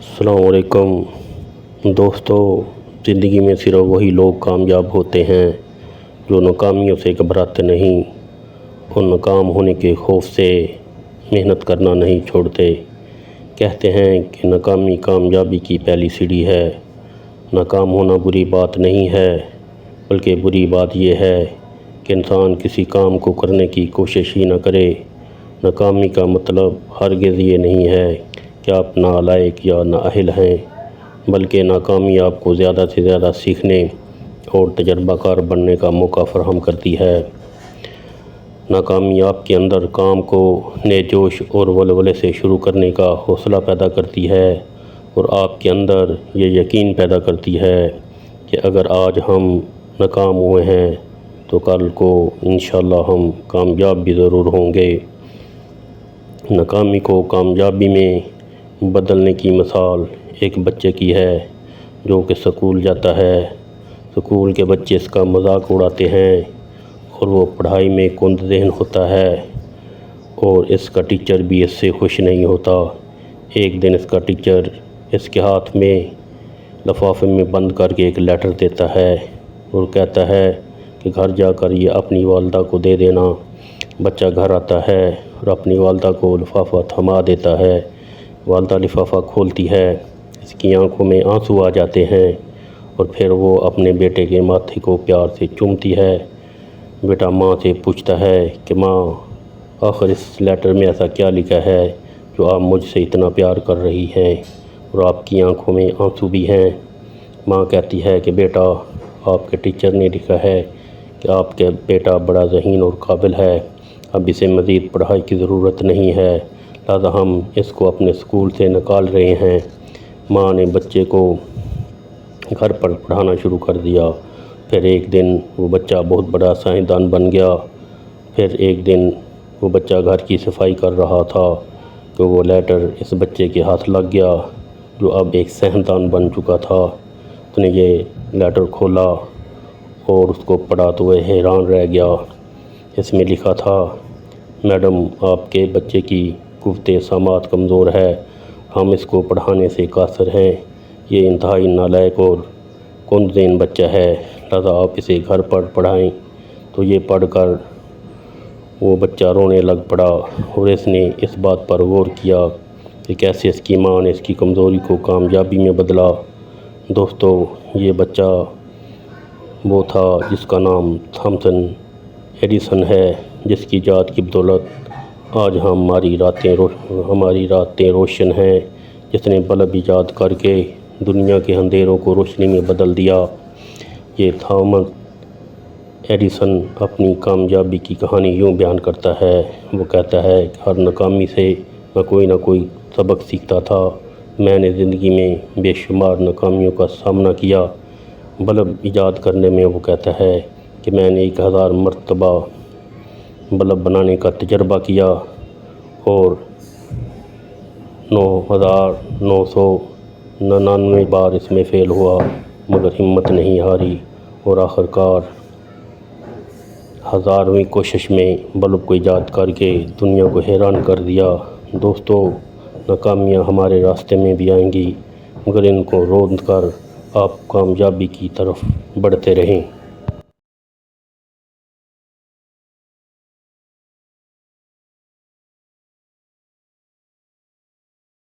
السلام علیکم دوستو، زندگی میں صرف وہی لوگ کامیاب ہوتے ہیں جو ناکامیوں سے گھبراتے نہیں اور ناکام ہونے کے خوف سے محنت کرنا نہیں چھوڑتے۔ کہتے ہیں کہ ناکامی کامیابی کی پہلی سیڑھی ہے۔ ناکام ہونا بری بات نہیں ہے، بلکہ بری بات یہ ہے کہ انسان کسی کام کو کرنے کی کوشش ہی نہ کرے۔ ناکامی کا مطلب ہرگز یہ نہیں ہے کہ آپ نالائق یا نااہل ہیں، بلکہ ناکامی آپ کو زیادہ سے زیادہ سیکھنے اور تجربہ کار بننے کا موقع فراہم کرتی ہے۔ ناکامی آپ کے اندر کام کو نئے جوش اور ولولے سے شروع کرنے کا حوصلہ پیدا کرتی ہے اور آپ کے اندر یہ یقین پیدا کرتی ہے کہ اگر آج ہم ناکام ہوئے ہیں تو کل کو انشاءاللہ ہم کامیاب بھی ضرور ہوں گے۔ ناکامی کو کامیابی میں بدلنے کی مثال ایک بچے کی ہے جو کہ سکول جاتا ہے۔ سکول کے بچے اس کا مذاق اڑاتے ہیں اور وہ پڑھائی میں کند ذہن ہوتا ہے اور اس کا ٹیچر بھی اس سے خوش نہیں ہوتا۔ ایک دن اس کا ٹیچر اس کے ہاتھ میں لفافے میں بند کر کے ایک لیٹر دیتا ہے اور کہتا ہے کہ گھر جا کر یہ اپنی والدہ کو دے دینا۔ بچہ گھر آتا ہے اور اپنی والدہ کو لفافہ تھما دیتا ہے۔ والدہ لفافہ کھولتی ہے، اس کی آنکھوں میں آنسو آ جاتے ہیں اور پھر وہ اپنے بیٹے کے ماتھے کو پیار سے چومتی ہے۔ بیٹا ماں سے پوچھتا ہے کہ ماں، آخر اس لیٹر میں ایسا کیا لکھا ہے جو آپ مجھ سے اتنا پیار کر رہی ہیں اور آپ کی آنکھوں میں آنسو بھی ہیں؟ ماں کہتی ہے کہ بیٹا، آپ کے ٹیچر نے لکھا ہے کہ آپ کا بیٹا بڑا ذہین اور قابل ہے، اب اسے مزید پڑھائی کی ضرورت نہیں ہے، لہٰذا ہم اس کو اپنے اسکول سے نکال رہے ہیں۔ ماں نے بچے کو گھر پر پڑھانا شروع کر دیا۔ پھر ایک دن وہ بچہ بہت بڑا سائنسدان بن گیا۔ پھر ایک دن وہ بچہ گھر کی صفائی کر رہا تھا کہ وہ لیٹر اس بچے کے ہاتھ لگ گیا جو اب ایک سائنسدان بن چکا تھا۔ اس نے یہ لیٹر کھولا اور اس کو پڑھا تو وہ حیران رہ گیا۔ اس میں لکھا تھا، میڈم، آپ کے بچے کی قوت سماعت کمزور ہے، ہم اس کو پڑھانے سے قاصر ہیں، یہ انتہائی نالائق اور کند ذہن بچہ ہے، لہٰذا آپ اسے گھر پر پڑھائیں۔ تو یہ پڑھ کر وہ بچہ رونے لگ پڑا اور اس نے اس بات پر غور کیا کہ کیسے اس کی ماں نے اس کی کمزوری کو کامیابی میں بدلا۔ دوستو، یہ بچہ وہ تھا جس کا نام تھامسن ایڈیسن ہے، جس کی ایجاد کی بدولت آج ہماری راتیں روشن ہیں، جس نے بلب ایجاد کر کے دنیا کے اندھیروں کو روشنی میں بدل دیا۔ یہ تھامس ایڈیسن اپنی کامیابی کی کہانی یوں بیان کرتا ہے۔ وہ کہتا ہے کہ ہر ناکامی سے میں کوئی نہ کوئی سبق سیکھتا تھا۔ میں نے زندگی میں بے شمار ناکامیوں کا سامنا کیا۔ بلب ایجاد کرنے میں وہ کہتا ہے کہ میں نے 1000 مرتبہ بلب بنانے کا تجربہ کیا اور 9999 بار اس میں فیل ہوا، مگر ہمت نہیں ہاری اور آخر کار 1000ویں کوشش میں بلب کو ایجاد کر کے دنیا کو حیران کر دیا۔ دوستو، ناکامیاں ہمارے راستے میں بھی آئیں گی، مگر ان کو روند کر آپ کامیابی کی طرف بڑھتے رہیں۔